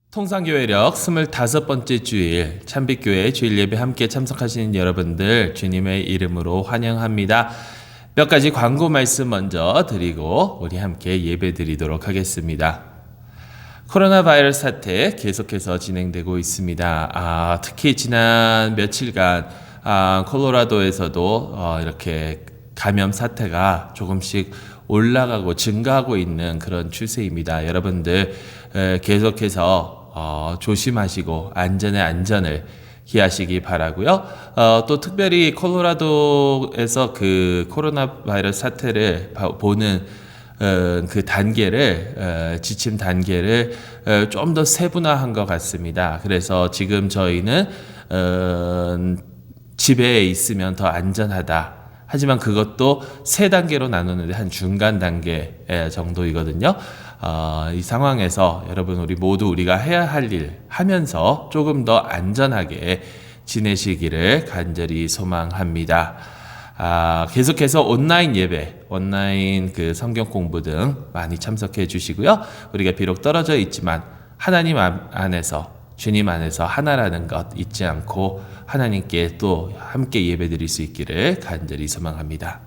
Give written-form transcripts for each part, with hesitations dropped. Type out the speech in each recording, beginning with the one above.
통상교회력 25번째 주일 참빛교회 주일 예배 함께 참석하시는 여러분들 주님의 이름으로 환영합니다. 몇 가지 광고 말씀 먼저 드리고 우리 함께 예배 드리도록 하겠습니다. 코로나 바이러스 사태 계속해서 진행되고 있습니다. 특히 지난 며칠간 콜로라도에서도 이렇게 감염 사태가 조금씩 올라가고 증가하고 있는 그런 추세입니다. 여러분들 계속해서 조심하시고 안전을 기하시기 바라고요. 또 특별히 콜로라도에서 그 코로나 바이러스 사태를 보는 그 단계를 지침 단계를 좀 더 세분화한 것 같습니다. 그래서 지금 저희는 집에 있으면 더 안전하다. 하지만 그것도 세 단계로 나누는데 한 중간 단계 정도이거든요. 이 상황에서 여러분 우리 모두 우리가 해야 할 일 하면서 조금 더 안전하게 지내시기를 간절히 소망합니다. 계속해서 온라인 예배, 온라인 그 성경 공부 등 많이 참석해 주시고요. 우리가 비록 떨어져 있지만 하나님 안에서 주님 안에서 하나라는 것 잊지 않고 하나님께 또 함께 예배드릴 수 있기를 간절히 소망합니다.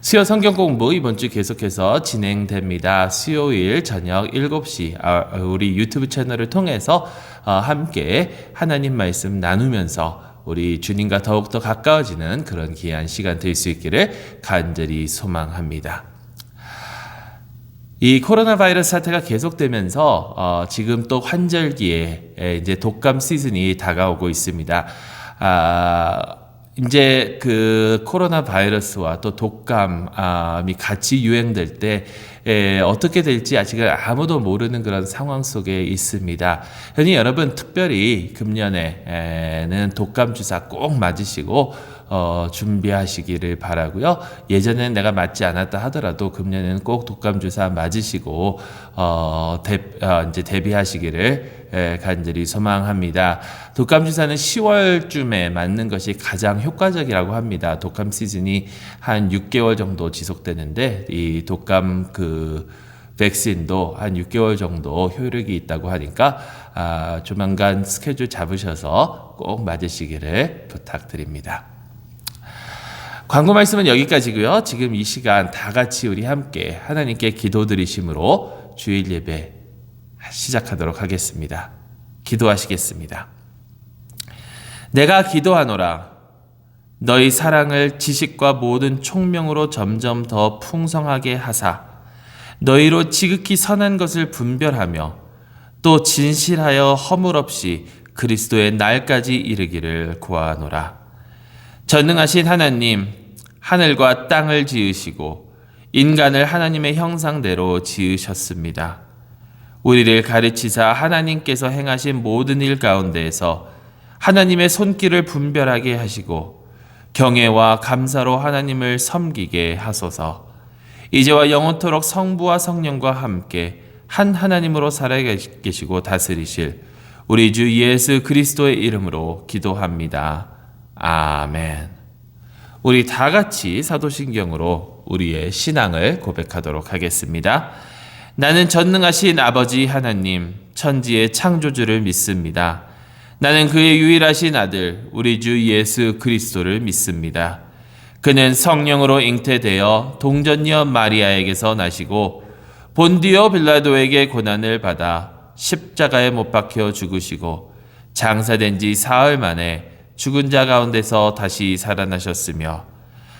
수요 성경 공부 이번 주 계속해서 진행됩니다. 수요일 저녁 7시 우리 유튜브 채널을 통해서 함께 하나님 말씀 나누면서 우리 주님과 더욱더 가까워지는 그런 귀한 시간 될 수 있기를 간절히 소망합니다. 이 코로나 바이러스 사태가 계속되면서 지금 또 환절기에 이제 독감 시즌이 다가오고 있습니다. 이제 그 코로나 바이러스와 또 독감이 같이 유행될 때 어떻게 될지 아직 아무도 모르는 그런 상황 속에 있습니다. 현이 여러분 특별히 금년에는 독감 주사 꼭 맞으시고 준비하시기를 바라고요. 예전에는 내가 맞지 않았다 하더라도 금년에는 꼭 독감 주사 맞으시고 이제 대비하시기를 간절히 소망합니다. 독감 주사는 10월쯤에 맞는 것이 가장 효과적이라고 합니다. 독감 시즌이 한 6개월 정도 지속되는데 이 독감 그 백신도 한 6개월 정도 효력이 있다고 하니까 조만간 스케줄 잡으셔서 꼭 맞으시기를 부탁드립니다. 광고 말씀은 여기까지고요. 지금 이 시간 다 같이 우리 함께 하나님께 기도드리심으로 주일 예배 시작하도록 하겠습니다. 기도하시겠습니다. 내가 기도하노라. 너희 사랑을 지식과 모든 총명으로 점점 더 풍성하게 하사 너희로 지극히 선한 것을 분별하며 또 진실하여 허물 없이 그리스도의 날까지 이르기를 구하노라. 전능하신 하나님, 하늘과 땅을 지으시고 인간을 하나님의 형상대로 지으셨습니다. 우리를 가르치사 하나님께서 행하신 모든 일 가운데에서 하나님의 손길을 분별하게 하시고 경외와 감사로 하나님을 섬기게 하소서. 이제와 영원토록 성부와 성령과 함께 한 하나님으로 살아계시고 다스리실 우리 주 예수 그리스도의 이름으로 기도합니다. 아멘. 우리 다 같이 사도신경으로 우리의 신앙을 고백하도록 하겠습니다. 나는 전능하신 아버지 하나님, 천지의 창조주를 믿습니다. 나는 그의 유일하신 아들, 우리 주 예수 그리스도를 믿습니다. 그는 성령으로 잉태되어 동전녀 마리아에게서 나시고 본디오 빌라도에게 고난을 받아 십자가에 못 박혀 죽으시고 장사된 지 사흘 만에 죽은 자 가운데서 다시 살아나셨으며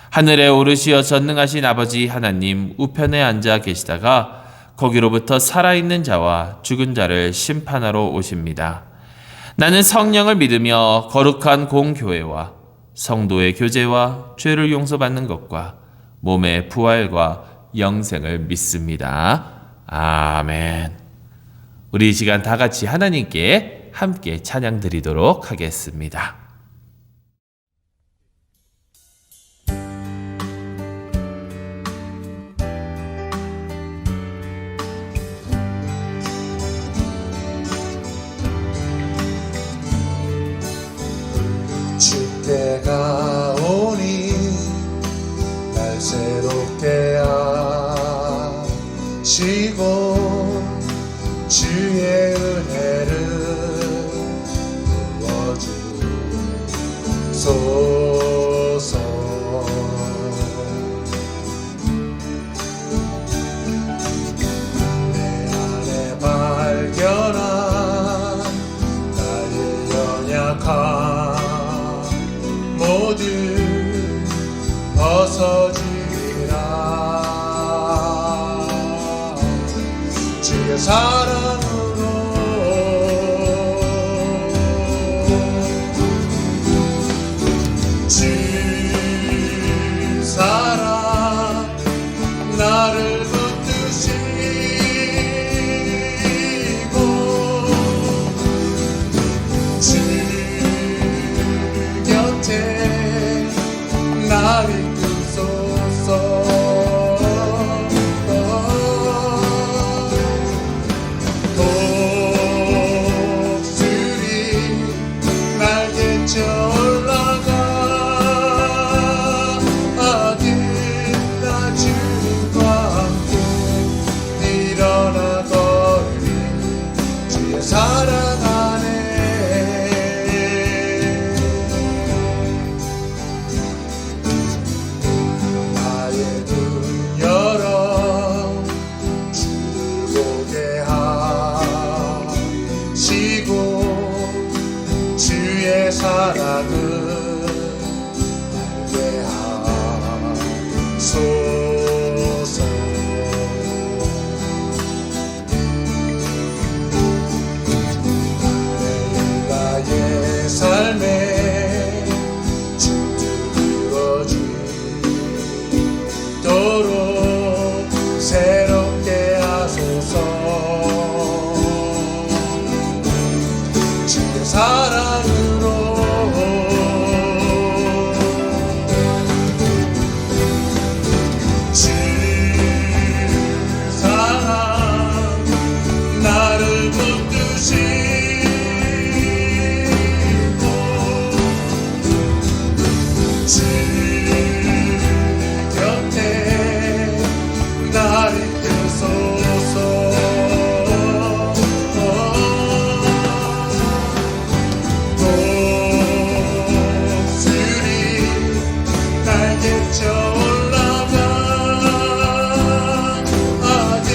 하늘에 오르시어 전능하신 아버지 하나님 우편에 앉아 계시다가 거기로부터 살아있는 자와 죽은 자를 심판하러 오십니다. 나는 성령을 믿으며 거룩한 공교회와 성도의 교제와 죄를 용서받는 것과 몸의 부활과 영생을 믿습니다. 아멘. 우리 이 시간 다 같이 하나님께 함께 찬양 드리도록 하겠습니다. 때가 오니 날 새롭게 하시고 주의 은혜를 주소서. 내 안에 발견한 나의 연약함 모두 벗어지리라. 주의 사랑으로 주 사랑 나를 붙드시고 주 곁에 날 이끄소서. 사랑 안에 나의 눈 열어 주를 보게 하시고 주의 사랑을 알게 하소서. 나의 삶에 주들어 주도록 새롭게 하소서. 주의 사랑으로 주 사랑 나를 붙드시 주 곁에 날 이끄소서. 독수리 날개쳐 올라가 아들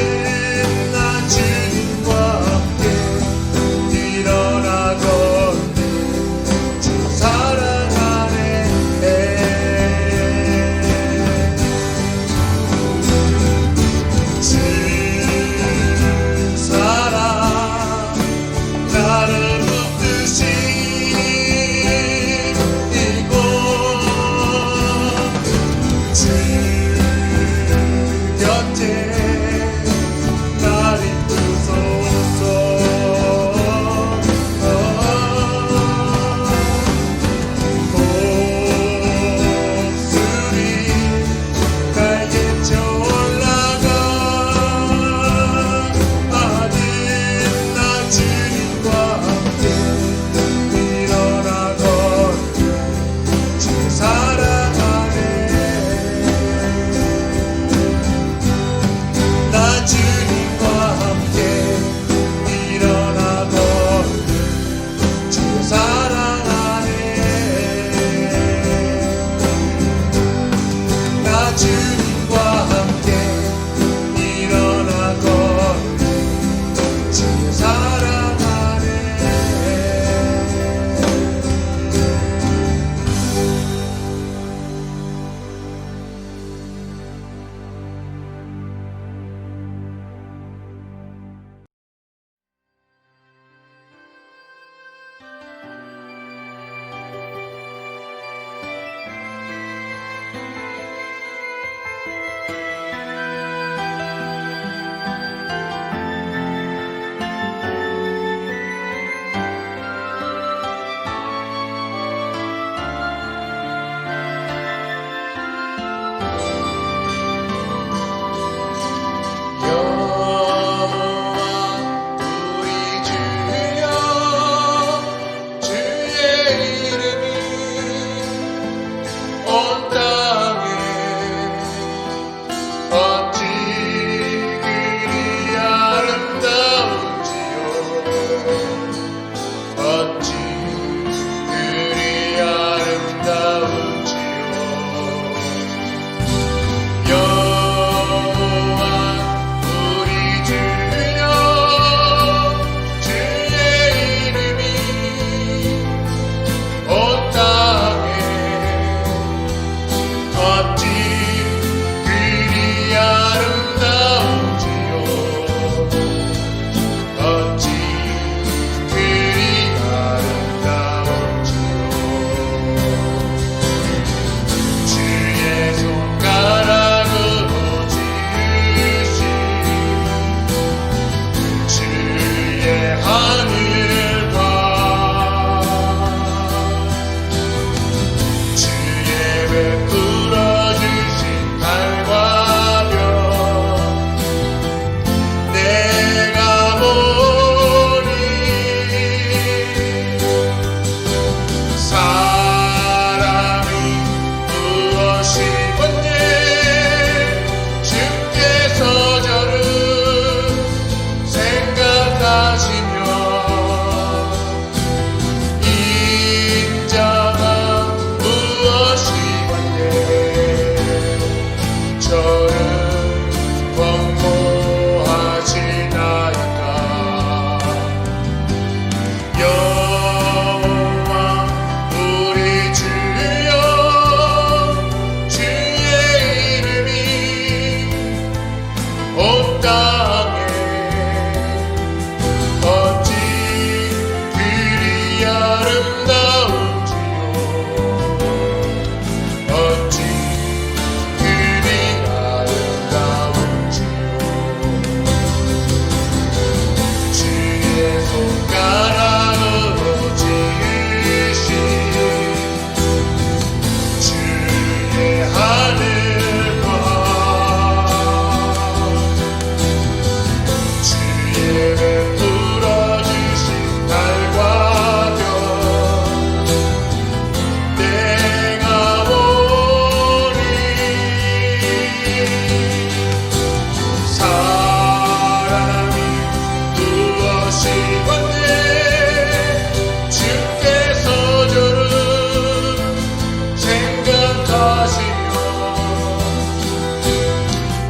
나 주님과 함께 일어나 걷는 주 사랑 안에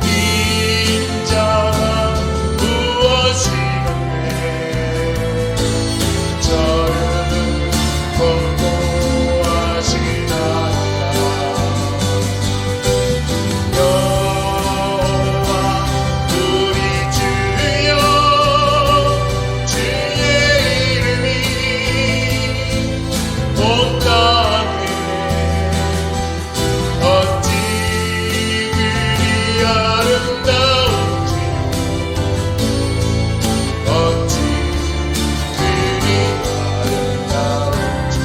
인자가 무엇이건대 저를 권고하시나이다 여호와 우리 주여 주의 이름이 온 땅에 어찌 그리 아름다운지 어찌 그리 아름다운지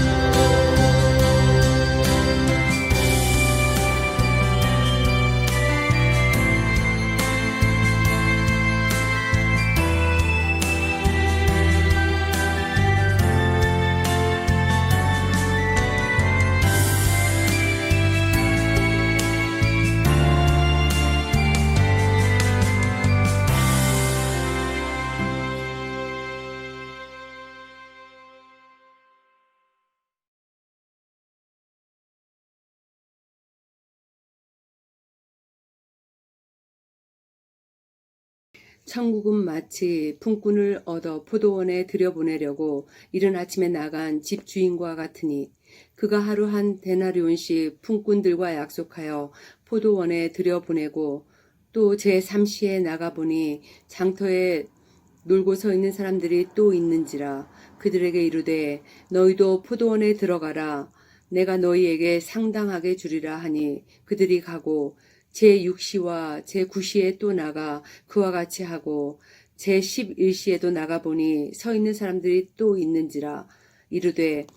천국은 마치 품꾼을 얻어 포도원에 들여보내려고 이른 아침에 나간 집주인과 같으니 그가 하루 한 데나리온씩 품꾼들과 약속하여 포도원에 들여보내고 또 제3시에 나가보니 장터에 놀고 서 있는 사람들이 또 있는지라 그들에게 이르되 너희도 포도원에 들어가라 내가 너희에게 상당하게 주리라 하니 그들이 가고 제6시와 제9시에 또 나가 그와 같이 하고 제11시에도 나가보니 서 있는 사람들이 또 있는지라 이르되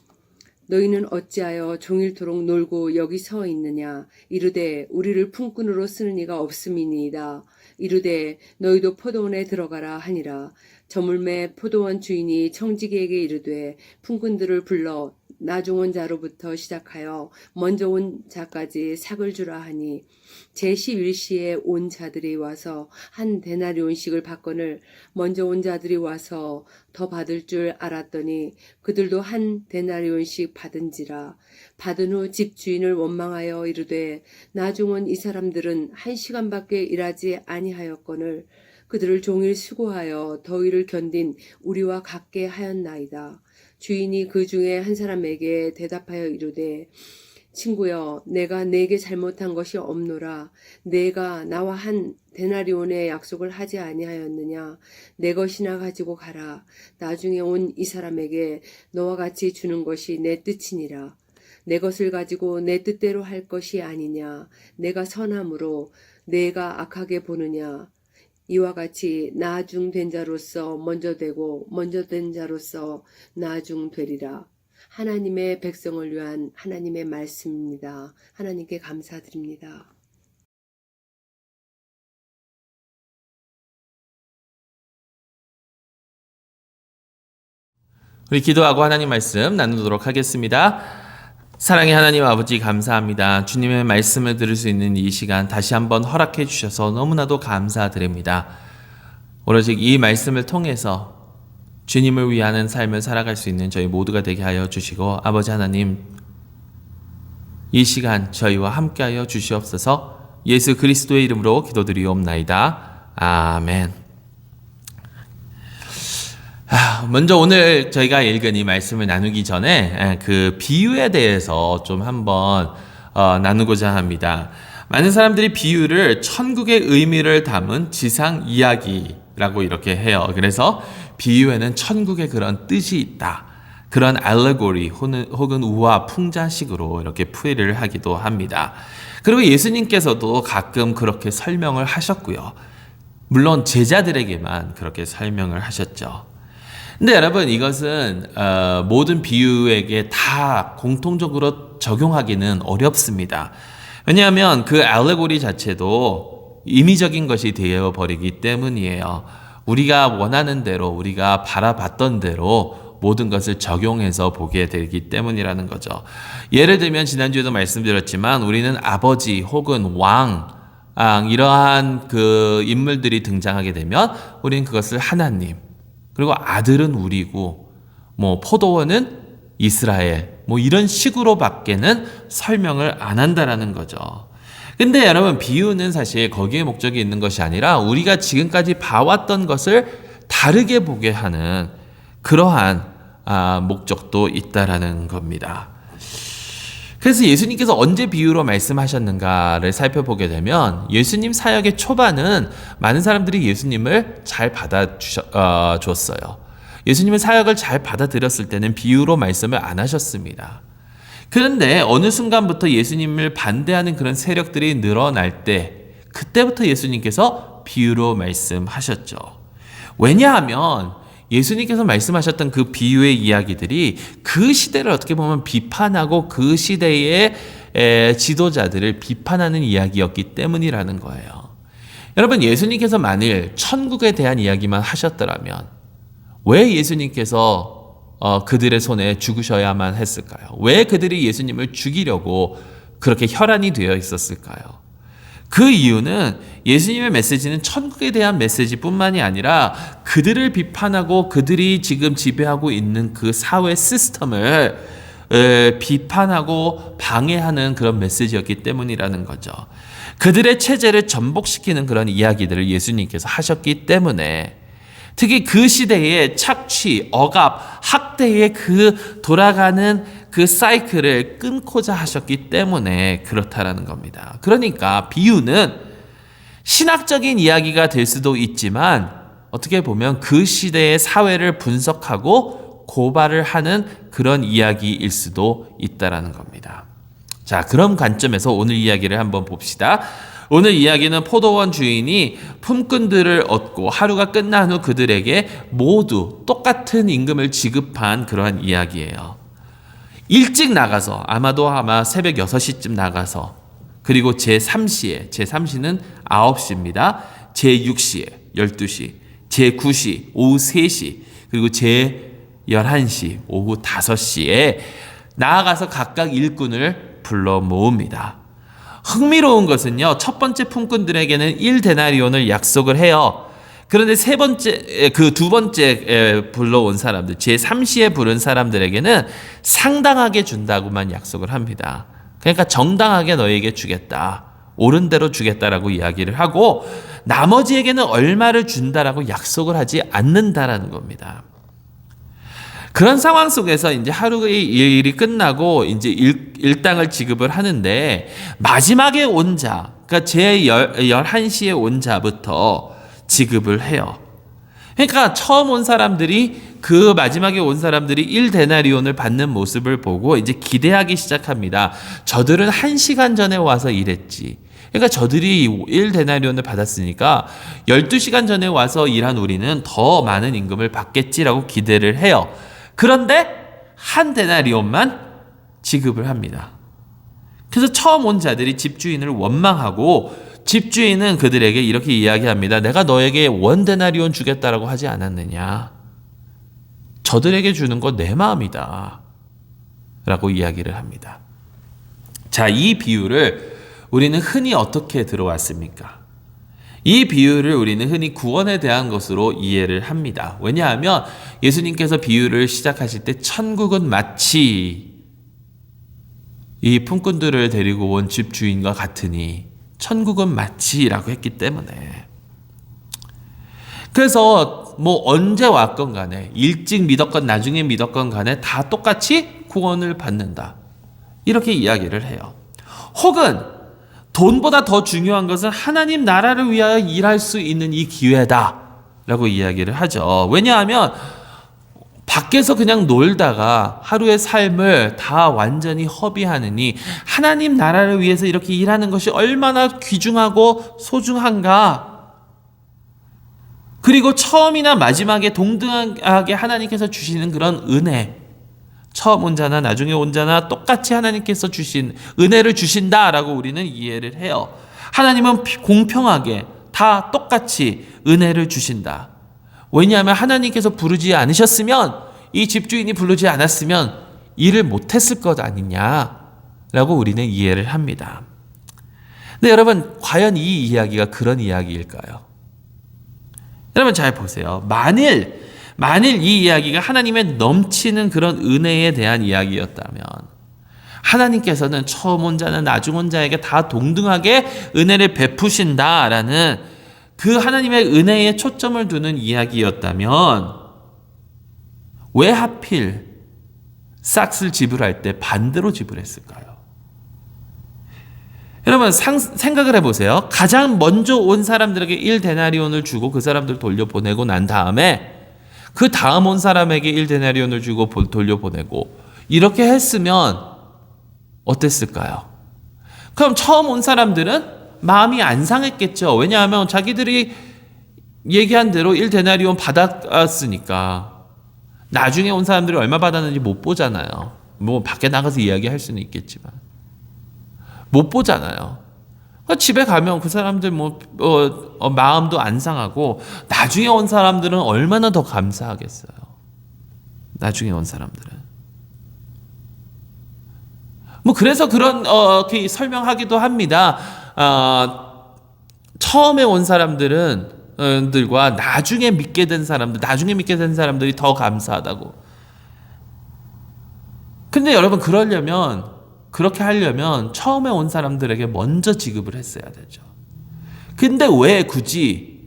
너희는 어찌하여 종일토록 놀고 여기 서 있느냐 이르되 우리를 품꾼으로 쓰는 이가 없음이니이다 이르되 너희도 포도원에 들어가라 하니라 저물매 포도원 주인이 청지기에게 이르되 품꾼들을 불러 나중 온 자로부터 시작하여 먼저 온 자까지 삭을 주라 하니 제11시에 온 자들이 와서 한 데나리온씩을 받거늘 먼저 온 자들이 와서 더 받을 줄 알았더니 그들도 한 데나리온씩 받은지라 받은 후 집주인을 원망하여 이르되 나중 온 이 사람들은 1시간밖에 일하지 아니하였거늘 그들을 종일 수고하여 더위를 견딘 우리와 같게 하였나이다. 주인이 그 중에 한 사람에게 대답하여 이르되 친구여 내가 네게 잘못한 것이 없노라 내가 나와 한 데나리온의 약속을 하지 아니하였느냐 내 것이나 가지고 가라 나중에 온 이 사람에게 너와 같이 주는 것이 내 뜻이니라 내 것을 가지고 내 뜻대로 할 것이 아니냐 내가 선함으로 내가 악하게 보느냐 이와 같이 나중 된 자로서 먼저 되고 먼저 된 자로서 나중 되리라. 하나님의 백성을 위한 하나님의 말씀입니다. 하나님께 감사드립니다. 우리 기도하고 하나님 말씀 나누도록 하겠습니다. 사랑의 하나님 아버지 감사합니다. 주님의 말씀을 들을 수 있는 이 시간 다시 한번 허락해 주셔서 너무나도 감사드립니다. 오로지 이 말씀을 통해서 주님을 위하는 삶을 살아갈 수 있는 저희 모두가 되게 하여 주시고 아버지 하나님 이 시간 저희와 함께하여 주시옵소서 예수 그리스도의 이름으로 기도드리옵나이다. 아멘. 먼저 오늘 저희가 읽은 이 말씀을 나누기 전에 그 비유에 대해서 좀 한번 나누고자 합니다. 많은 사람들이 비유를 천국의 의미를 담은 지상 이야기라고 이렇게 해요. 그래서 비유에는 천국의 그런 뜻이 있다. 그런 알레고리 혹은 우화 풍자식으로 이렇게 풀이를 하기도 합니다. 그리고 예수님께서도 가끔 그렇게 설명을 하셨고요. 물론 제자들에게만 그렇게 설명을 하셨죠. 근데 여러분 이것은 모든 비유에게 다 공통적으로 적용하기는 어렵습니다. 왜냐하면 그 알레고리 자체도 임의적인 것이 되어버리기 때문이에요. 우리가 원하는 대로 우리가 바라봤던 대로 모든 것을 적용해서 보게 되기 때문이라는 거죠. 예를 들면 지난주에도 말씀드렸지만 우리는 아버지 혹은 왕 이러한 그 인물들이 등장하게 되면 우리는 그것을 하나님 그리고 아들은 우리고 포도원은 이스라엘 뭐 이런 식으로밖에는 설명을 안 한다라는 거죠. 근데 여러분, 비유는 사실 거기에 목적이 있는 것이 아니라 우리가 지금까지 봐왔던 것을 다르게 보게 하는 그러한 목적도 있다라는 겁니다. 그래서 예수님께서 언제 비유로 말씀하셨는가를 살펴보게 되면 예수님 사역의 초반은 많은 사람들이 예수님을 잘 받아줬어요. 예수님의 사역을 잘 받아들였을 때는 비유로 말씀을 안 하셨습니다. 그런데 어느 순간부터 예수님을 반대하는 그런 세력들이 늘어날 때 그때부터 예수님께서 비유로 말씀하셨죠. 왜냐하면 예수님께서 말씀하셨던 그 비유의 이야기들이 그 시대를 어떻게 보면 비판하고 그 시대의 지도자들을 비판하는 이야기였기 때문이라는 거예요. 여러분, 예수님께서 만일 천국에 대한 이야기만 하셨더라면 왜 예수님께서 그들의 손에 죽으셔야만 했을까요? 왜 그들이 예수님을 죽이려고 그렇게 혈안이 되어 있었을까요? 그 이유는 예수님의 메시지는 천국에 대한 메시지뿐만이 아니라 그들을 비판하고 그들이 지금 지배하고 있는 그 사회 시스템을 비판하고 방해하는 그런 메시지였기 때문이라는 거죠. 그들의 체제를 전복시키는 그런 이야기들을 예수님께서 하셨기 때문에 특히 그 시대의 착취, 억압, 학대의 그 돌아가는 그 사이클을 끊고자 하셨기 때문에 그렇다라는 겁니다. 그러니까 비유는 신학적인 이야기가 될 수도 있지만 어떻게 보면 그 시대의 사회를 분석하고 고발을 하는 그런 이야기일 수도 있다라는 겁니다. 자, 그런 관점에서 오늘 이야기를 한번 봅시다. 오늘 이야기는 포도원 주인이 품꾼들을 얻고 하루가 끝난 후 그들에게 모두 똑같은 임금을 지급한 그러한 이야기예요. 일찍 나가서 아마 새벽 6시쯤 나가서 그리고 제3시에 제3시는 9시입니다. 제6시에 12시, 제9시 오후 3시 그리고 제11시 오후 5시에 나아가서 각각 일꾼을 불러 모읍니다. 흥미로운 것은요, 첫 번째 품꾼들에게는 1데나리온을 약속을 해요. 그런데 두 번째 불러온 사람들, 제3시에 부른 사람들에게는 상당하게 준다고만 약속을 합니다. 그러니까 정당하게 너에게 주겠다, 옳은 대로 주겠다라고 이야기를 하고 나머지에게는 얼마를 준다라고 약속을 하지 않는다라는 겁니다. 그런 상황 속에서 이제 하루의 일이 끝나고 이제 일당을 지급을 하는데 마지막에 온 자, 그러니까 제11시에 온 자부터 지급을 해요. 그러니까 처음 온 사람들이 그 마지막에 온 사람들이 1데나리온을 받는 모습을 보고 이제 기대하기 시작합니다. 저들은 1시간 전에 와서 일했지. 그러니까 저들이 1데나리온을 받았으니까 12시간 전에 와서 일한 우리는 더 많은 임금을 받겠지라고 기대를 해요. 그런데 1데나리온만 지급을 합니다. 그래서 처음 온 자들이 집주인을 원망하고 집주인은 그들에게 이렇게 이야기합니다. 내가 너에게 1데나리온 주겠다라고 하지 않았느냐? 저들에게 주는 건 내 마음이다 라고 이야기를 합니다. 자, 이 비유를 우리는 흔히 어떻게 들어왔습니까? 이 비유를 우리는 흔히 구원에 대한 것으로 이해를 합니다. 왜냐하면 예수님께서 비유를 시작하실 때 천국은 마치 이 품꾼들을 데리고 온 집주인과 같으니 천국은 마치라고 했기 때문에, 그래서 뭐 언제 왔건 간에 일찍 믿었건 나중에 믿었건 간에 다 똑같이 구원을 받는다 이렇게 이야기를 해요. 혹은 돈보다 더 중요한 것은 하나님 나라를 위하여 일할 수 있는 이 기회다 라고 이야기를 하죠. 왜냐하면 밖에서 그냥 놀다가 하루의 삶을 다 완전히 허비하느니 하나님 나라를 위해서 이렇게 일하는 것이 얼마나 귀중하고 소중한가. 그리고 처음이나 마지막에 동등하게 하나님께서 주시는 그런 은혜, 처음 온 자나 나중에 온 자나 똑같이 하나님께서 주신 은혜를 주신다라고 우리는 이해를 해요. 하나님은 공평하게 다 똑같이 은혜를 주신다. 왜냐하면 하나님께서 부르지 않으셨으면, 이 집주인이 부르지 않았으면 일을 못했을 것 아니냐라고 우리는 이해를 합니다. 근데 여러분, 과연 이 이야기가 그런 이야기일까요? 여러분 잘 보세요. 만일 만일 이 이야기가 하나님의 넘치는 그런 은혜에 대한 이야기였다면 하나님께서는 처음 온 자는 나중 온 자에게 다 동등하게 은혜를 베푸신다라는 그 하나님의 은혜에 초점을 두는 이야기였다면 왜 하필 싹스를 지불할 때 반대로 지불했을까요? 여러분 생각을 해보세요. 가장 먼저 온 사람들에게 1데나리온을 주고 그 사람들 돌려보내고 난 다음에 그 다음 온 사람에게 1데나리온을 주고 돌려보내고 이렇게 했으면 어땠을까요? 그럼 처음 온 사람들은 마음이 안 상했겠죠. 왜냐하면 자기들이 얘기한 대로 1데나리온 받았으니까 나중에 온 사람들이 얼마 받았는지 못 보잖아요. 뭐 밖에 나가서 이야기할 수는 있겠지만 못 보잖아요. 집에 가면 그 사람들 마음도 안 상하고 나중에 온 사람들은 얼마나 더 감사하겠어요. 나중에 온 사람들은. 그래서 그런 설명하기도 합니다. 처음에 온 사람들과 나중에 믿게 된 사람들이 더 감사하다고. 근데 여러분 그렇게 하려면 처음에 온 사람들에게 먼저 지급을 했어야 되죠. 근데 왜 굳이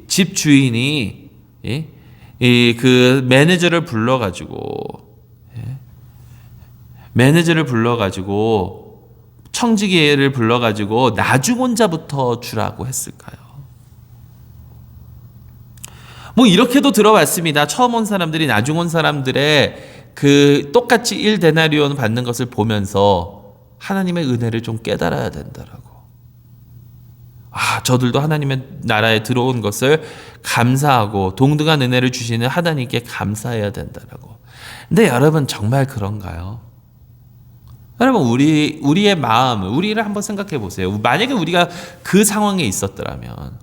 집 주인이 그 매니저를 불러가지고 청지기를 불러가지고 나중 온 자부터 주라고 했을까요? 이렇게도 들어봤습니다. 처음 온 사람들이 나중 온 사람들의 그 똑같이 1데나리온 받는 것을 보면서 하나님의 은혜를 좀 깨달아야 된다라고. 저들도 하나님의 나라에 들어온 것을 감사하고 동등한 은혜를 주시는 하나님께 감사해야 된다라고. 근데 여러분 정말 그런가요? 여러분 우리의 마음, 우리를 한번 생각해 보세요. 만약에 우리가 그 상황에 있었더라면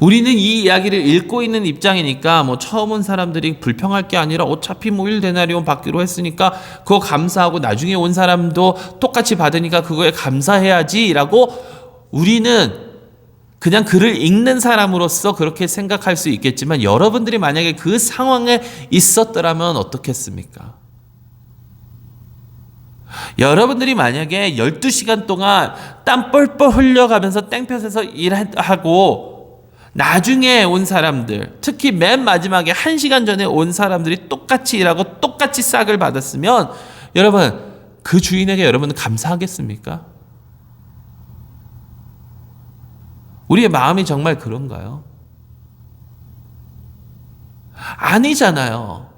우리는 이 이야기를 읽고 있는 입장이니까 처음 온 사람들이 불평할 게 아니라 어차피 1데나리온 받기로 했으니까 그거 감사하고 나중에 온 사람도 똑같이 받으니까 그거에 감사해야지라고 우리는 그냥 글을 읽는 사람으로서 그렇게 생각할 수 있겠지만 여러분들이 만약에 그 상황에 있었더라면 어떻겠습니까? 여러분들이 만약에 12시간 동안 땀 뻘뻘 흘려가면서 땡볕에서 일하고 나중에 온 사람들, 특히 맨 마지막에 1시간 전에 온 사람들이 똑같이 일하고 똑같이 싹을 받았으면 여러분 그 주인에게 여러분은 감사하겠습니까? 우리의 마음이 정말 그런가요? 아니잖아요.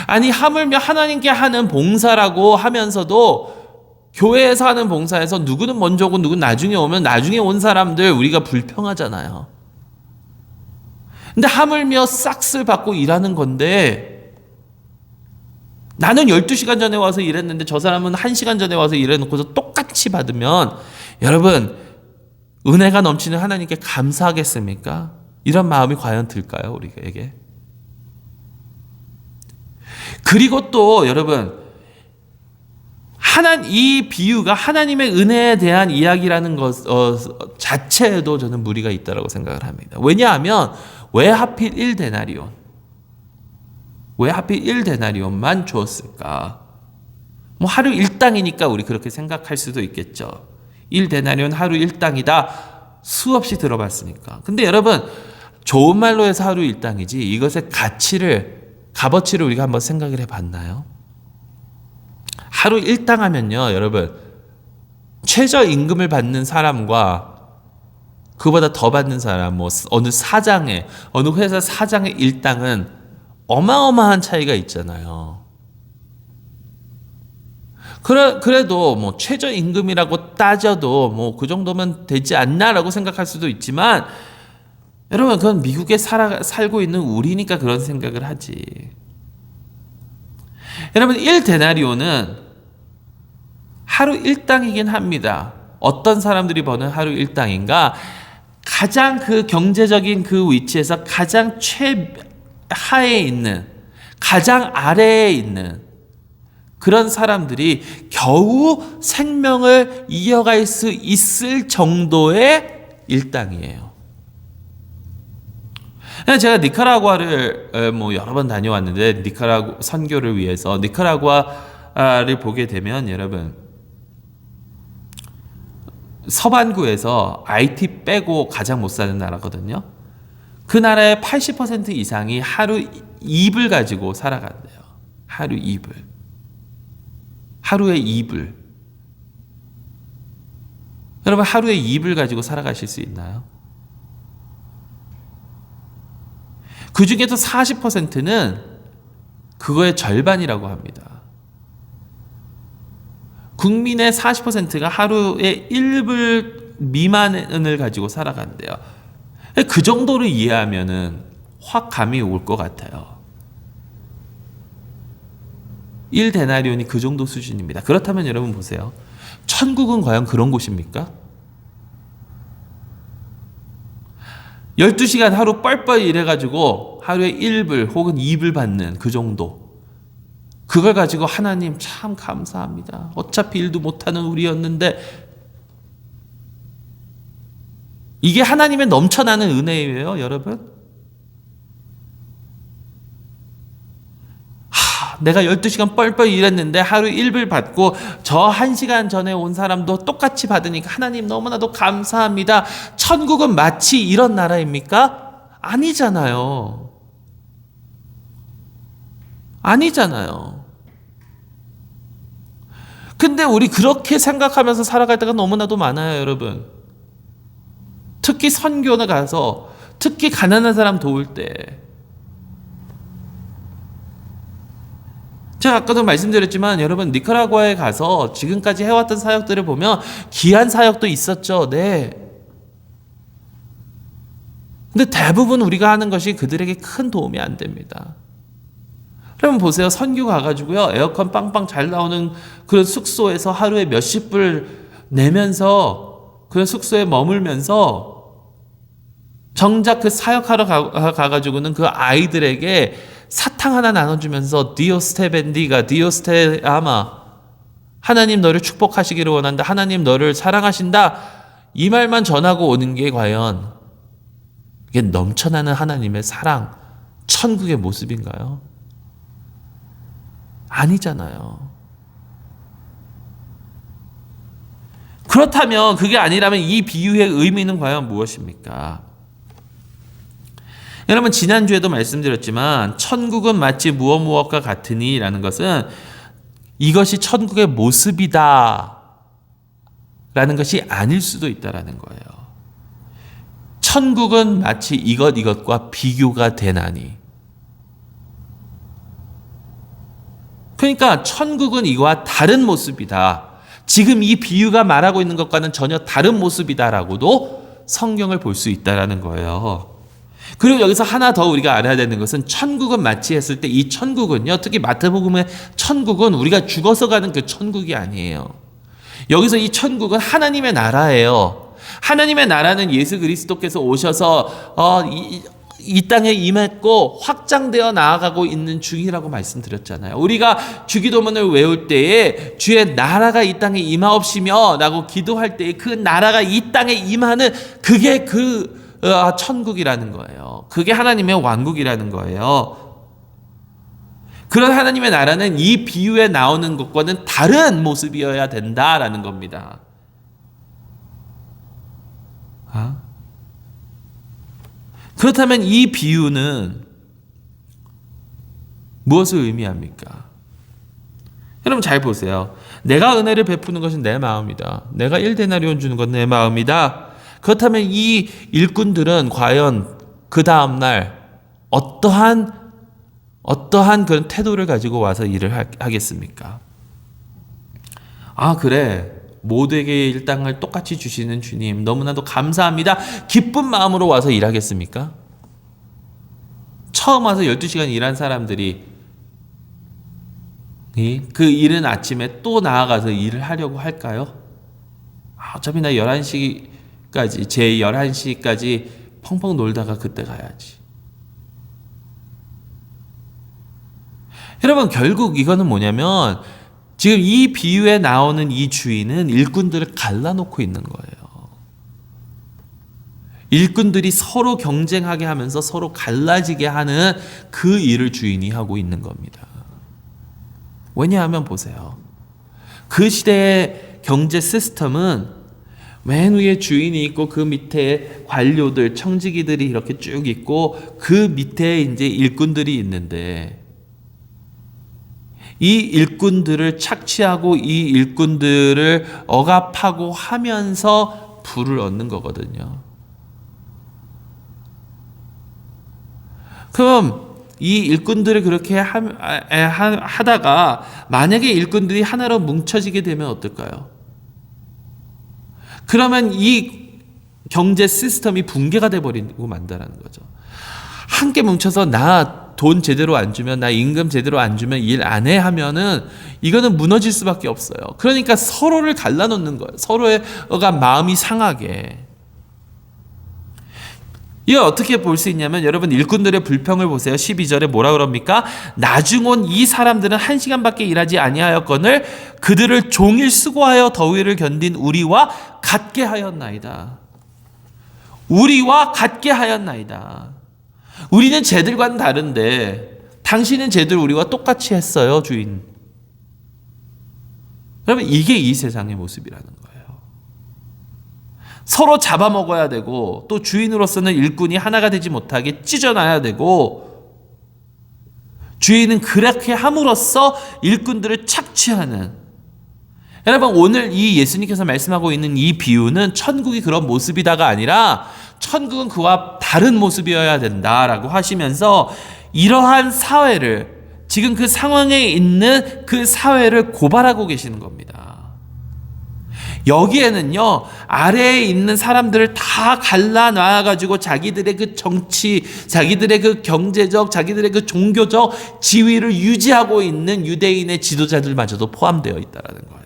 아니 하물며 하나님께 하는 봉사라고 하면서도 교회에서 하는 봉사에서 누구는 먼저 오고 누구는 나중에 오면 나중에 온 사람들 우리가 불평하잖아요. 근데 하물며 싹쓸 받고 일하는 건데 나는 12시간 전에 와서 일했는데 저 사람은 1시간 전에 와서 일해놓고서 똑같이 받으면 여러분 은혜가 넘치는 하나님께 감사하겠습니까? 이런 마음이 과연 들까요? 우리에게? 그리고 또 여러분 이 비유가 하나님의 은혜에 대한 이야기라는 것 자체에도 저는 무리가 있다고 생각을 합니다. 왜냐하면 왜 하필 1데나리온만 주었을까? 하루 일당이니까 우리 그렇게 생각할 수도 있겠죠. 1데나리온 하루 일당이다. 수없이 들어봤으니까. 근데 여러분 좋은 말로 해서 하루 일당이지 이것의 값어치를 우리가 한번 생각을 해봤나요? 하루 일당하면요, 여러분 최저임금을 받는 사람과 그보다 더 받는 사람, 어느 회사 사장의 일당은 어마어마한 차이가 있잖아요. 그래도 최저임금이라고 따져도 그 정도면 되지 않나라고 생각할 수도 있지만 여러분 그건 미국에 살고 있는 우리니까 그런 생각을 하지. 여러분 1데나리온은 하루 일당이긴 합니다. 어떤 사람들이 버는 하루 일당인가? 가장 그 경제적인 그 위치에서 가장 최하에 있는, 가장 아래에 있는 그런 사람들이 겨우 생명을 이어갈 수 있을 정도의 일당이에요. 제가 니카라구아를 뭐 여러 번 다녀왔는데 니카라구 선교를 위해서 니카라구아를 보게 되면 여러분 서반구에서 IT 빼고 가장 못 사는 나라거든요. 그 나라의 80% 이상이 하루 2불 가지고 살아간대요. 하루 2불. 하루에 2불. 여러분 하루에 2불 가지고 살아가실 수 있나요? 그 중에서 40%는 그거의 절반이라고 합니다. 국민의 40%가 하루에 1불 미만을 가지고 살아간대요. 그 정도를 이해하면은 확 감이 올 것 같아요. 1데나리온이 그 정도 수준입니다. 그렇다면 여러분 보세요. 천국은 과연 그런 곳입니까? 12시간 하루 뻘뻘 일해가지고 하루에 1불 혹은 2불 받는 그 정도. 그걸 가지고 하나님 참 감사합니다. 어차피 일도 못하는 우리였는데 이게 하나님의 넘쳐나는 은혜예요, 여러분. 내가 12시간 뻘뻘 일했는데 하루 1불 받고 저 1시간 전에 온 사람도 똑같이 받으니까 하나님 너무나도 감사합니다. 천국은 마치 이런 나라입니까? 아니잖아요. 아니잖아요. 근데 우리 그렇게 생각하면서 살아갈 때가 너무나도 많아요, 여러분. 특히 선교나 가서 특히 가난한 사람 도울 때 제가 아까도 말씀드렸지만 여러분 니카라구아에 가서 지금까지 해왔던 사역들을 보면 귀한 사역도 있었죠. 네. 근데 대부분 우리가 하는 것이 그들에게 큰 도움이 안 됩니다. 여러분 보세요. 선교 가가지고요. 에어컨 빵빵 잘 나오는 그런 숙소에서 하루에 몇십 불 내면서 그런 숙소에 머물면서 정작 그 사역하러 가가지고는 그 아이들에게 사탕 하나 나눠주면서 디오스테 벤디가 디오스테 아마 하나님 너를 축복하시기를 원한다. 하나님 너를 사랑하신다. 이 말만 전하고 오는 게 과연 이게 넘쳐나는 하나님의 사랑, 천국의 모습인가요? 아니잖아요. 그렇다면 그게 아니라면 이 비유의 의미는 과연 무엇입니까? 여러분 지난주에도 말씀드렸지만 천국은 마치 무엇과 같으니 라는 것은 이것이 천국의 모습이다 라는 것이 아닐 수도 있다라는 거예요. 천국은 마치 이것과 비교가 되나니. 그러니까 천국은 이와 다른 모습이다. 지금 이 비유가 말하고 있는 것과는 전혀 다른 모습이다라고도 성경을 볼 수 있다라는 거예요. 그리고 여기서 하나 더 우리가 알아야 되는 것은 천국은 마치 했을 때 이 천국은요, 특히 마태복음의 천국은 우리가 죽어서 가는 그 천국이 아니에요. 여기서 이 천국은 하나님의 나라예요. 하나님의 나라는 예수 그리스도께서 오셔서 이 땅에 임했고 확장되어 나아가고 있는 중이라고 말씀드렸잖아요. 우리가 주기도문을 외울 때에 주의 나라가 이 땅에 임하옵시며 라고 기도할 때에 그 나라가 이 땅에 임하는 그게 그 천국이라는 거예요. 그게 하나님의 왕국이라는 거예요. 그런 하나님의 나라는 이 비유에 나오는 것과는 다른 모습이어야 된다라는 겁니다. 그렇다면 이 비유는 무엇을 의미합니까? 여러분 잘 보세요. 내가 은혜를 베푸는 것은 내 마음이다. 내가 1데나리온 주는 건 내 마음이다. 그렇다면 이 일꾼들은 과연 그 다음날 어떠한 그런 태도를 가지고 와서 일을 하겠습니까? 그래. 모두에게 일당을 똑같이 주시는 주님 너무나도 감사합니다. 기쁜 마음으로 와서 일하겠습니까? 처음 와서 12시간 일한 사람들이 그 이른 아침에 또 나아가서 일을 하려고 할까요? 어차피 나 11시까지 제 11시까지 펑펑 놀다가 그때 가야지. 여러분 결국 이거는 뭐냐면 지금 이 비유에 나오는 이 주인은 일꾼들을 갈라놓고 있는 거예요. 일꾼들이 서로 경쟁하게 하면서 서로 갈라지게 하는 그 일을 주인이 하고 있는 겁니다. 왜냐하면 보세요. 그 시대의 경제 시스템은 맨 위에 주인이 있고 그 밑에 관료들, 청지기들이 이렇게 쭉 있고 그 밑에 이제 일꾼들이 있는데 이 일꾼들을 착취하고 이 일꾼들을 억압하고 하면서 부를 얻는 거거든요. 그럼 이 일꾼들을 그렇게 하다가 만약에 일꾼들이 하나로 뭉쳐지게 되면 어떨까요? 그러면 이 경제 시스템이 붕괴가 돼버리고 만다라는 거죠. 함께 뭉쳐서 나 돈 제대로 안 주면, 나 임금 제대로 안 주면 일 안 해 하면은 이거는 무너질 수밖에 없어요. 그러니까 서로를 갈라놓는 거예요. 서로가 마음이 상하게. 이거 어떻게 볼 수 있냐면 여러분 일꾼들의 불평을 보세요. 12절에 뭐라 그럽니까? 나중 온 이 사람들은 1시간밖에 일하지 아니하였거늘 그들을 종일 수고하여 더위를 견딘 우리와 같게 하였나이다. 우리와 같게 하였나이다. 우리는 쟤들과는 다른데 당신은 쟤들 우리와 똑같이 했어요, 주인. 여러분 이게 이 세상의 모습이라는 거예요. 서로 잡아먹어야 되고 또 주인으로서는 일꾼이 하나가 되지 못하게 찢어놔야 되고 주인은 그렇게 함으로써 일꾼들을 착취하는. 여러분 오늘 이 예수님께서 말씀하고 있는 이 비유는 천국이 그런 모습이다가 아니라 천국은 그와 다른 모습이어야 된다라고 하시면서 이러한 사회를 지금 그 상황에 있는 그 사회를 고발하고 계시는 겁니다. 여기에는요 아래에 있는 사람들을 다 갈라놔가지고 자기들의 그 정치, 자기들의 그 경제적, 자기들의 그 종교적 지위를 유지하고 있는 유대인의 지도자들마저도 포함되어 있다는 거예요.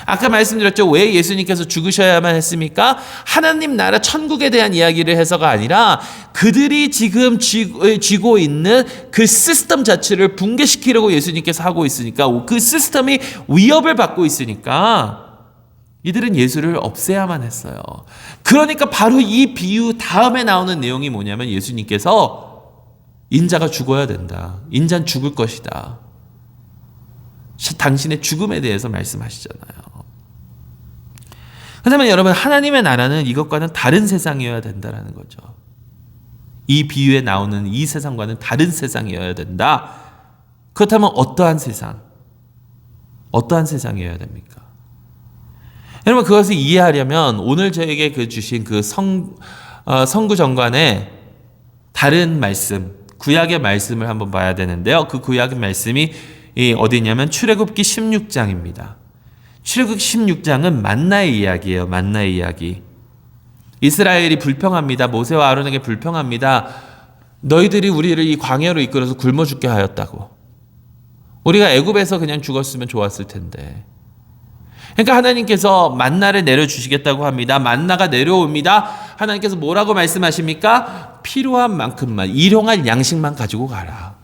아까 말씀드렸죠. 왜 예수님께서 죽으셔야만 했습니까? 하나님 나라 천국에 대한 이야기를 해서가 아니라 그들이 지금 쥐고 있는 그 시스템 자체를 붕괴시키려고 예수님께서 하고 있으니까, 그 시스템이 위협을 받고 있으니까 이들은 예수를 없애야만 했어요. 그러니까 바로 이 비유 다음에 나오는 내용이 뭐냐면 예수님께서 인자가 죽어야 된다. 인자는 죽을 것이다. 당신의 죽음에 대해서 말씀하시잖아요. 그렇다면 여러분 하나님의 나라는 이것과는 다른 세상이어야 된다라는 거죠. 이 비유에 나오는 이 세상과는 다른 세상이어야 된다. 그렇다면 어떠한 세상? 어떠한 세상이어야 됩니까? 여러분 그것을 이해하려면 오늘 저에게 주신 그 성구정관의 다른 말씀, 구약의 말씀을 한번 봐야 되는데요. 그 구약의 말씀이 어디냐면 출애굽기 16장입니다. 출애굽기 16장은 만나의 이야기예요. 만나의 이야기. 이스라엘이 불평합니다. 모세와 아론에게 불평합니다. 너희들이 우리를 이 광야로 이끌어서 굶어 죽게 하였다고. 우리가 애굽에서 그냥 죽었으면 좋았을 텐데. 그러니까 하나님께서 만나를 내려주시겠다고 합니다. 만나가 내려옵니다. 하나님께서 뭐라고 말씀하십니까? 필요한 만큼만, 일용할 양식만 가지고 가라.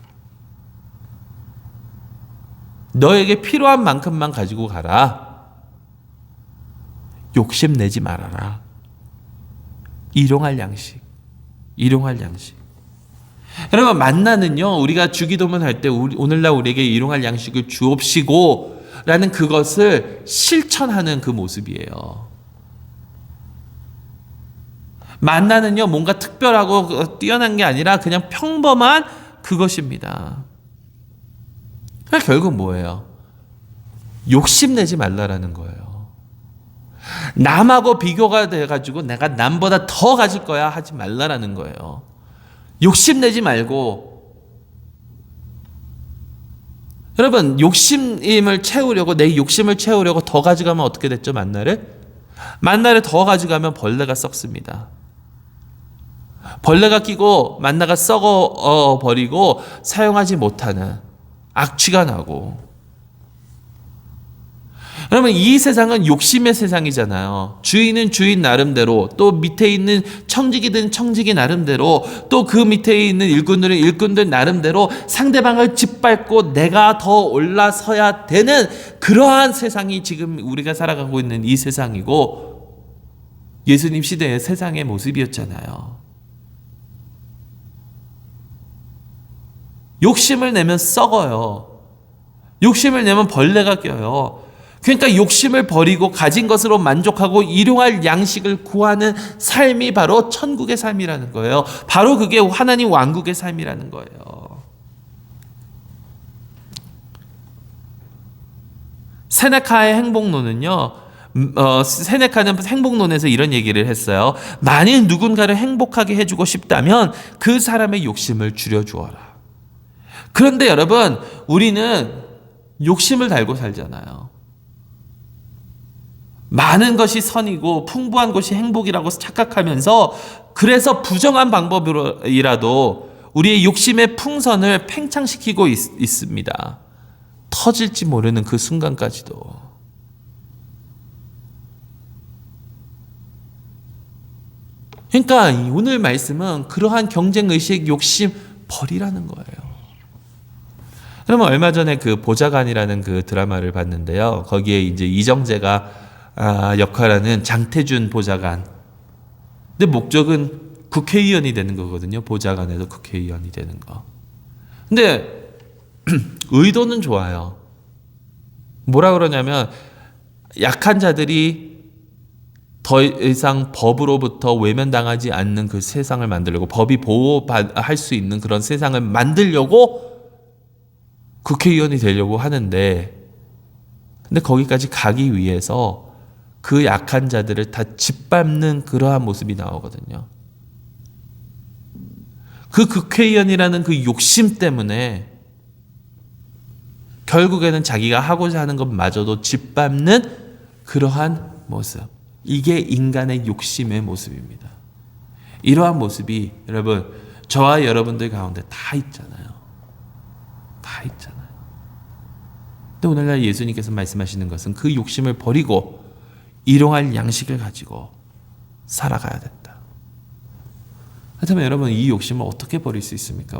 너에게 필요한 만큼만 가지고 가라. 욕심내지 말아라. 일용할 양식. 일용할 양식. 여러분 만나는요 우리가 주기도문 할 때 오늘날 우리에게 일용할 양식을 주옵시고 라는 그것을 실천하는 그 모습이에요. 만나는요 뭔가 특별하고 뛰어난 게 아니라 그냥 평범한 그것입니다. 결국 뭐예요? 욕심내지 말라라는 거예요. 남하고 비교가 돼가지고 내가 남보다 더 가질 거야 하지 말라라는 거예요. 욕심내지 말고. 여러분 욕심을 채우려고, 내 욕심을 채우려고 더 가져가면 어떻게 됐죠? 만나를 더 가져가면 벌레가 썩습니다. 벌레가 끼고 만나가 썩어 버리고 사용하지 못하는 악취가 나고. 여러분 이 세상은 욕심의 세상이잖아요. 주인은 주인 나름대로, 또 밑에 있는 청지기든 청지기 나름대로, 또 그 밑에 있는 일꾼들은 일꾼들 나름대로 상대방을 짓밟고 내가 더 올라서야 되는 그러한 세상이 지금 우리가 살아가고 있는 이 세상이고, 예수님 시대의 세상의 모습이었잖아요. 욕심을 내면 썩어요. 욕심을 내면 벌레가 껴요. 그러니까 욕심을 버리고 가진 것으로 만족하고 일용할 양식을 구하는 삶이 바로 천국의 삶이라는 거예요. 바로 그게 하나님 왕국의 삶이라는 거예요. 세네카의 행복론은요, 세네카는 행복론에서 이런 얘기를 했어요. 만일 누군가를 행복하게 해주고 싶다면 그 사람의 욕심을 줄여주어라. 그런데 여러분, 우리는 욕심을 달고 살잖아요. 많은 것이 선이고 풍부한 것이 행복이라고 착각하면서 그래서 부정한 방법으로라도 우리의 욕심의 풍선을 팽창시키고 있습니다. 터질지 모르는 그 순간까지도. 그러니까 오늘 말씀은 그러한 경쟁의식, 욕심 버리라는 거예요. 그러면 얼마 전에 그 보좌관이라는 그 드라마를 봤는데요. 거기에 이제 이정재가 역할하는 장태준 보좌관. 근데 목적은 국회의원이 되는 거거든요. 보좌관에서 국회의원이 되는 거. 근데 의도는 좋아요. 뭐라 그러냐면 약한 자들이 더 이상 법으로부터 외면당하지 않는 그 세상을 만들려고, 법이 보호할 수 있는 그런 세상을 만들려고 국회의원이 되려고 하는데, 근데 거기까지 가기 위해서 그 약한 자들을 다 짓밟는 그러한 모습이 나오거든요. 그 국회의원이라는 그 욕심 때문에 결국에는 자기가 하고자 하는 것마저도 짓밟는 그러한 모습. 이게 인간의 욕심의 모습입니다. 이러한 모습이 여러분, 저와 여러분들 가운데 다 있잖아요. 다 있잖아요. 근데 오늘날 예수님께서 말씀하시는 것은 그 욕심을 버리고 일용할 양식을 가지고 살아가야 된다. 그렇다면 여러분, 이 욕심을 어떻게 버릴 수 있습니까?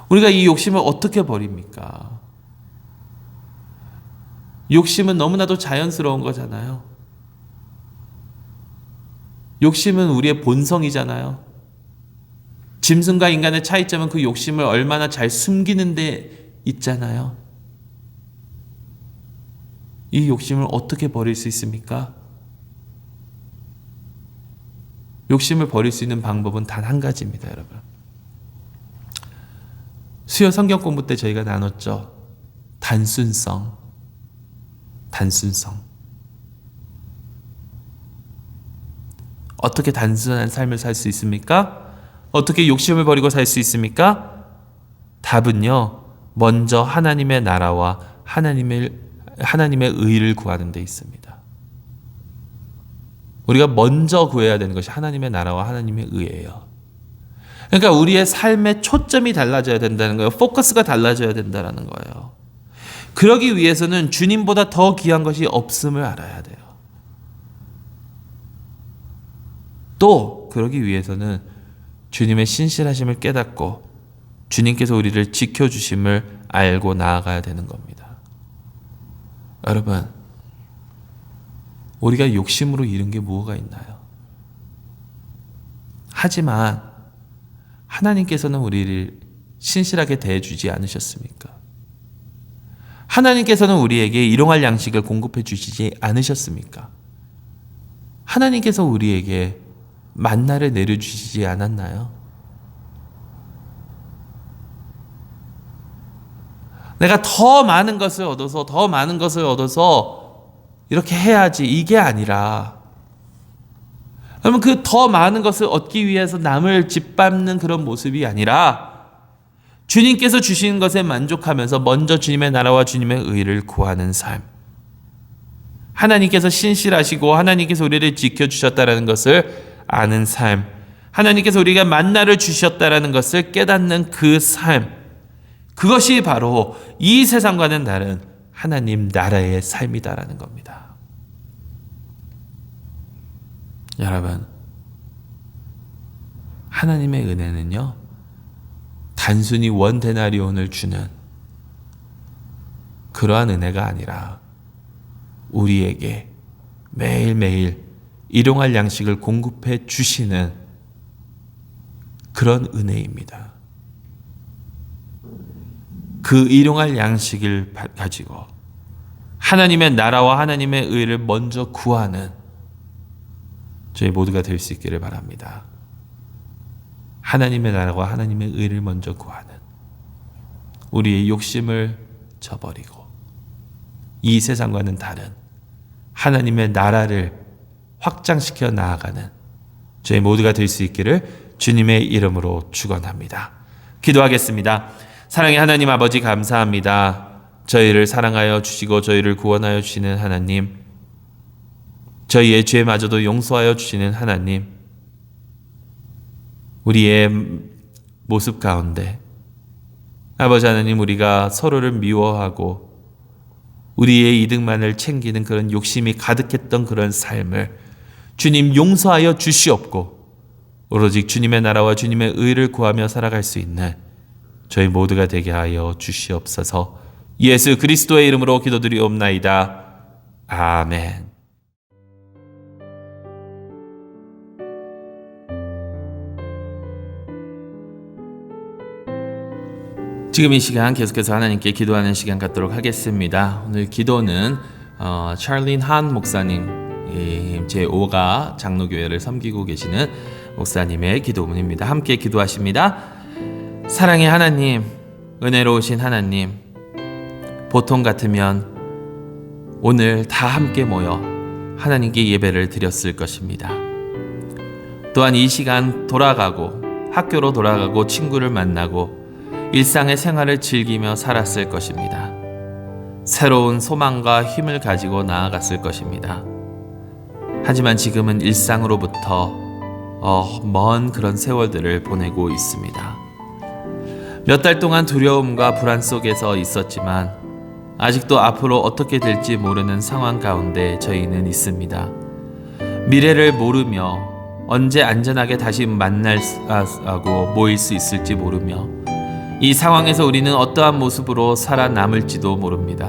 우리가 이 욕심을 어떻게 버립니까? 욕심은 너무나도 자연스러운 거잖아요. 욕심은 우리의 본성이잖아요. 짐승과 인간의 차이점은 그 욕심을 얼마나 잘 숨기는 데 있잖아요. 이 욕심을 어떻게 버릴 수 있습니까? 욕심을 버릴 수 있는 방법은 단 한 가지입니다, 여러분. 수요 성경 공부 때 저희가 나눴죠. 단순성. 어떻게 단순한 삶을 살 수 있습니까? 어떻게 욕심을 버리고 살 수 있습니까? 답은요, 먼저 하나님의 나라와 하나님의 의를 구하는 데 있습니다. 우리가 먼저 구해야 되는 것이 하나님의 나라와 하나님의 의예요. 그러니까 우리의 삶의 초점이 달라져야 된다는 거예요. 포커스가 달라져야 된다는 거예요. 그러기 위해서는 주님보다 더 귀한 것이 없음을 알아야 돼요. 또 그러기 위해서는 주님의 신실하심을 깨닫고 주님께서 우리를 지켜주심을 알고 나아가야 되는 겁니다. 여러분, 우리가 욕심으로 이룬 게 뭐가 있나요? 하지만 하나님께서는 우리를 신실하게 대해주지 않으셨습니까? 하나님께서는 우리에게 일용할 양식을 공급해 주시지 않으셨습니까? 하나님께서 우리에게 만나를 내려주시지 않았나요? 내가 더 많은 것을 얻어서 이렇게 해야지, 이게 아니라, 여러분, 그 더 많은 것을 얻기 위해서 남을 짓밟는 그런 모습이 아니라 주님께서 주시는 것에 만족하면서 먼저 주님의 나라와 주님의 의를 구하는 삶. 하나님께서 신실하시고 하나님께서 우리를 지켜주셨다는 것을 아는 삶. 하나님께서 우리가 만나를 주셨다는 것을 깨닫는 그 삶. 그것이 바로 이 세상과는 다른 하나님 나라의 삶이다라는 겁니다. 여러분, 하나님의 은혜는요, 단순히 원 데나리온을 주는 그러한 은혜가 아니라 우리에게 매일매일 일용할 양식을 공급해 주시는 그런 은혜입니다. 그 일용할 양식을 가지고 하나님의 나라와 하나님의 의를 먼저 구하는 저희 모두가 될 수 있기를 바랍니다. 하나님의 나라와 하나님의 의를 먼저 구하는 우리의 욕심을 저버리고 이 세상과는 다른 하나님의 나라를 확장시켜 나아가는 저희 모두가 될 수 있기를 주님의 이름으로 축원합니다. 기도하겠습니다. 사랑의 하나님 아버지 감사합니다. 저희를 사랑하여 주시고 저희를 구원하여 주시는 하나님, 저희의 죄마저도 용서하여 주시는 하나님, 우리의 모습 가운데 아버지 하나님, 우리가 서로를 미워하고 우리의 이득만을 챙기는 그런 욕심이 가득했던 그런 삶을 주님 용서하여 주시옵고 오로지 주님의 나라와 주님의 의를 구하며 살아갈 수 있는 저희 모두가 되게 하여 주시옵소서. 예수 그리스도의 이름으로 기도드리옵나이다. 아멘. 지금 이 시간 계속해서 하나님께 기도하는 시간 갖도록 하겠습니다. 오늘 기도는 찰린 한 목사님, 제5가 장로교회를 섬기고 계시는 목사님의 기도문입니다. 함께 기도하십니다. 사랑의 하나님, 은혜로우신 하나님, 보통 같으면 오늘 다 함께 모여 하나님께 예배를 드렸을 것입니다. 또한 이 시간 돌아가고 학교로 돌아가고 친구를 만나고 일상의 생활을 즐기며 살았을 것입니다. 새로운 소망과 힘을 가지고 나아갔을 것입니다. 하지만 지금은 일상으로부터 먼 그런 세월들을 보내고 있습니다. 몇 달 동안 두려움과 불안 속에서 있었지만 아직도 앞으로 어떻게 될지 모르는 상황 가운데 저희는 있습니다. 미래를 모르며 언제 안전하게 다시 만나고 모일 수 있을지 모르며 이 상황에서 우리는 어떠한 모습으로 살아남을지도 모릅니다.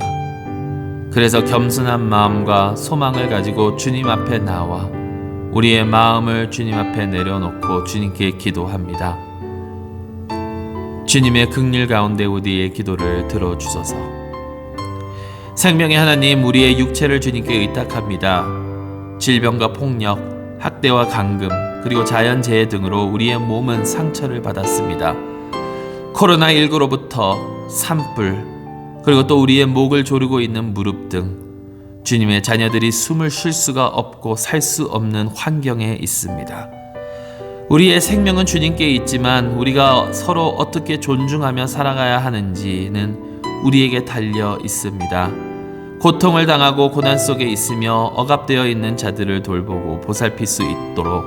그래서 겸손한 마음과 소망을 가지고 주님 앞에 나와 우리의 마음을 주님 앞에 내려놓고 주님께 기도합니다. 주님의 긍휼 가운데 우리의 기도를 들어주소서. 생명의 하나님, 우리의 육체를 주님께 의탁합니다. 질병과 폭력, 학대와 감금, 그리고 자연재해 등으로 우리의 몸은 상처를 받았습니다. 코로나19로부터 산불, 그리고 또 우리의 목을 조르고 있는 무릎 등 주님의 자녀들이 숨을 쉴 수가 없고 살 수 없는 환경에 있습니다. 우리의 생명은 주님께 있지만 우리가 서로 어떻게 존중하며 살아가야 하는지는 우리에게 달려 있습니다. 고통을 당하고 고난 속에 있으며 억압되어 있는 자들을 돌보고 보살필 수 있도록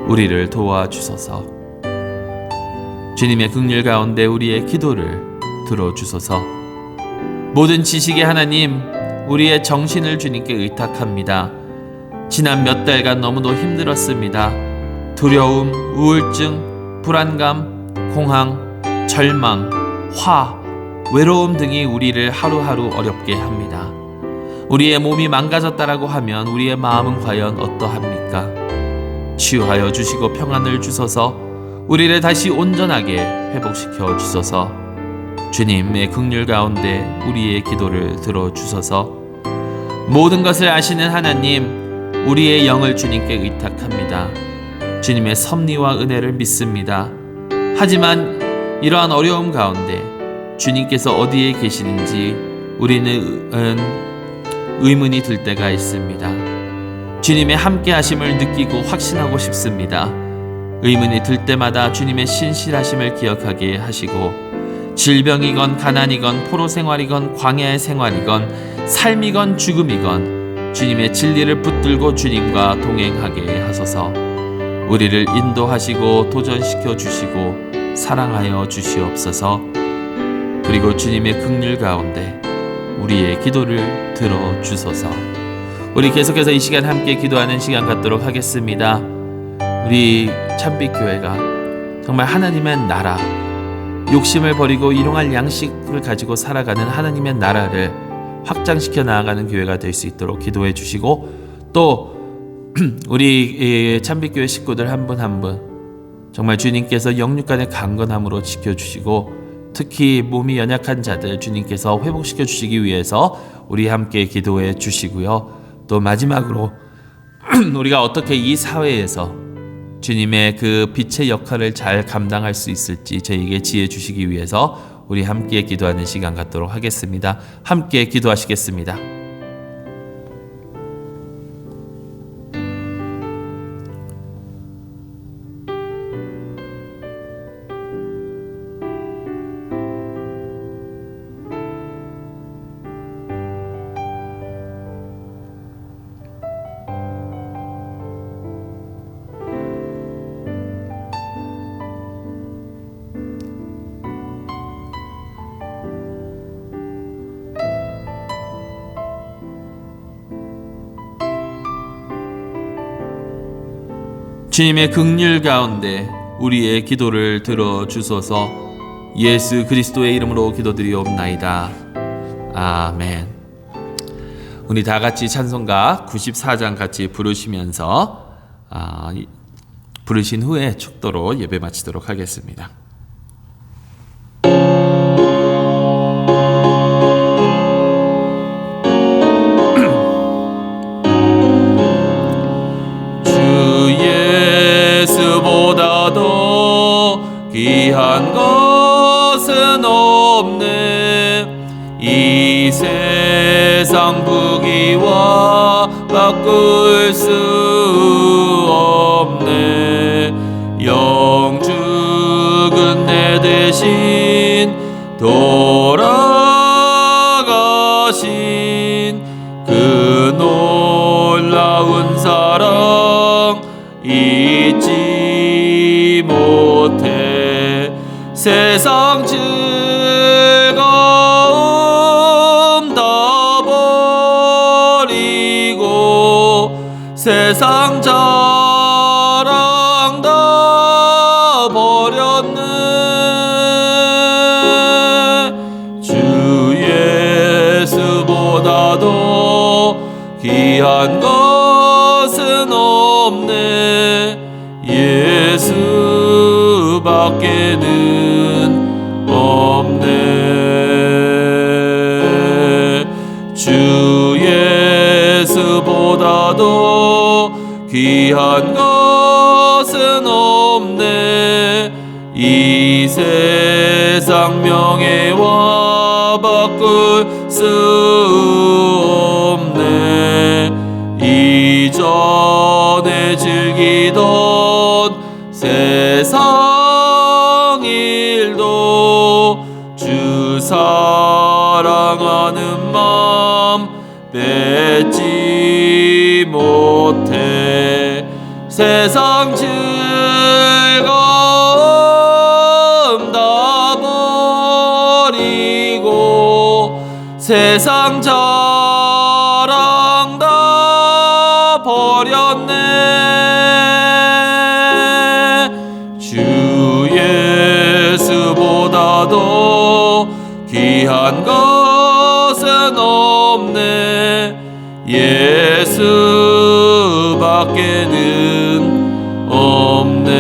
우리를 도와주소서. 주님의 긍휼 가운데 우리의 기도를 들어주소서. 모든 지식의 하나님, 우리의 정신을 주님께 의탁합니다. 지난 몇 달간 너무도 힘들었습니다. 두려움, 우울증, 불안감, 공황, 절망, 화, 외로움 등이 우리를 하루하루 어렵게 합니다. 우리의 몸이 망가졌다라고 하면 우리의 마음은 과연 어떠합니까? 치유하여 주시고 평안을 주소서. 우리를 다시 온전하게 회복시켜 주소서. 주님의 긍휼 가운데 우리의 기도를 들어주소서. 모든 것을 아시는 하나님, 우리의 영을 주님께 의탁합니다. 주님의 섭리와 은혜를 믿습니다. 하지만 이러한 어려움 가운데 주님께서 어디에 계시는지 우리는 의문이 들 때가 있습니다. 주님의 함께 하심을 느끼고 확신하고 싶습니다. 의문이 들 때마다 주님의 신실하심을 기억하게 하시고 질병이건 가난이건 포로 생활이건 광야의 생활이건 삶이건 죽음이건 주님의 진리를 붙들고 주님과 동행하게 하소서. 우리를 인도하시고 도전시켜 주시고 사랑하여 주시옵소서. 그리고 주님의 긍휼 가운데 우리의 기도를 들어주소서. 우리 계속해서 이 시간 함께 기도하는 시간 갖도록 하겠습니다. 우리 참빛교회가 정말 하나님의 나라, 욕심을 버리고 일용할 양식을 가지고 살아가는 하나님의 나라를 확장시켜 나아가는 교회가 될 수 있도록 기도해 주시고, 또 우리 참빛교회 식구들 한 분 한 분 정말 주님께서 영육간의 강건함으로 지켜주시고 특히 몸이 연약한 자들 주님께서 회복시켜 주시기 위해서 우리 함께 기도해 주시고요. 또 마지막으로 우리가 어떻게 이 사회에서 주님의 그 빛의 역할을 잘 감당할 수 있을지 저에게 지혜 주시기 위해서 우리 함께 기도하는 시간 갖도록 하겠습니다. 함께 기도하시겠습니다. 주님의 긍휼 가운데 우리의 기도를 들어주소서. 예수 그리스도의 이름으로 기도드리옵나이다. 아멘. 우리 다 같이 찬송가 94장 같이 부르시면서 부르신 후에 축도로 예배 마치도록 하겠습니다. 예수보다도 귀한 것은 없네. 이 세상 부귀와 바꿀 수 없네. 영죽은 내 대신 돌아가신 그 놀라운 사랑 잊지 못해. 세상 즐거움 다 버리고 세상 자랑 다 버렸네. 주 예수보다도 귀한 것은 없네. 예수밖에는 없네. 주 예수보다도 귀한 것은 없네. 이 세상 명예와 바꿀 수 없네. 이전에 즐기던 세상 일도 주 사랑하는 마음 뺏지 못해. 세상 즐거움 다 버리고 세상 자랑 다 버렸네. 주 예수보다도 귀한 것은 없네. 예수밖에는 없네.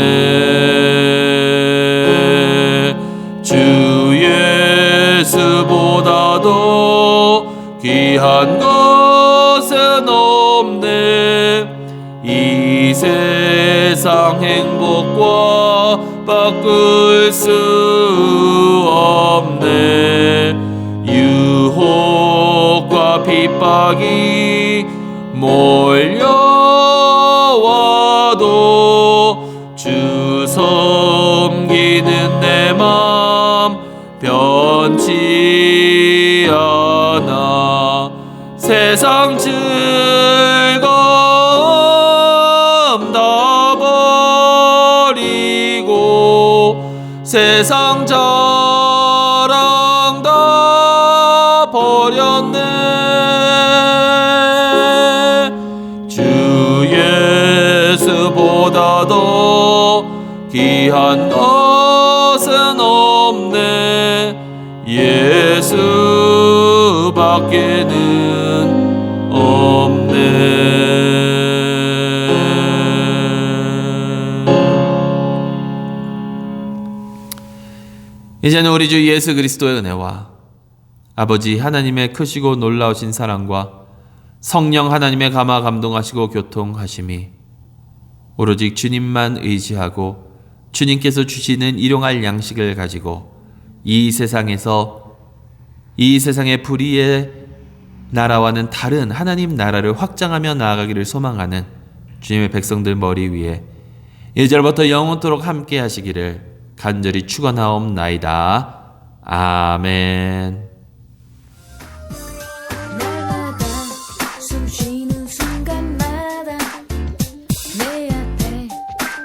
주 예수보다도 귀한 것은 없네. 이 세상 행복과 바꿀 수 없네. 유혹과 핍박이 몰려와도 주 섬기는 내 맘 변치 않아. 세상 즐거움 다 버리고 세상 자랑 다 버렸네. 주 예수보다도 귀한 것은 없네. 예수밖에는 없네. 이제는 우리 주 예수 그리스도의 은혜와 아버지 하나님의 크시고 놀라우신 사랑과 성령 하나님의 감화 감동하시고 교통하심이 오로지 주님만 의지하고 주님께서 주시는 일용할 양식을 가지고 이 세상의 불의의 나라와는 다른 하나님 나라를 확장하며 나아가기를 소망하는 주님의 백성들 머리 위에 이제부터 영원토록 함께 하시기를 간절히 축원하옵나이다. 아멘. 날마다 숨 쉬는 순간마다 내 앞에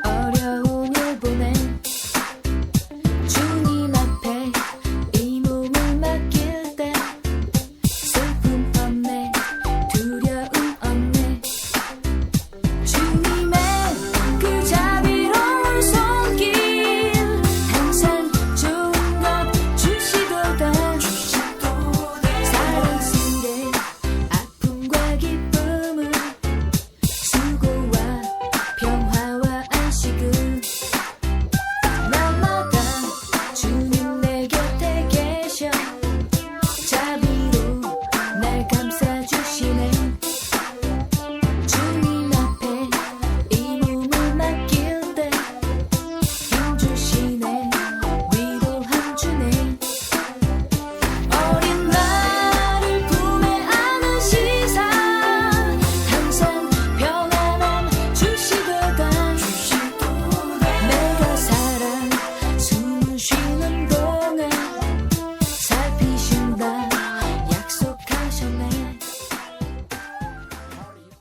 어려움을 보내 주님 앞에 이 몸을 맡길 때 슬픔 없네 두려움 없네 주님의 그 자비로운 손길 항상 좋은 것 주시도다 사랑 속에 아픔과 기쁨을 수고와 평화와 안식을 날마다 주님 내 곁에 계셔 자비로 날 감싸주시네 주님 앞에 이 몸을 맡길 때 힘 주시네 위로함 주네 어린 나를 품에 안으시사 항상 평안함 주시도다 내가 사랑 숨을 쉬는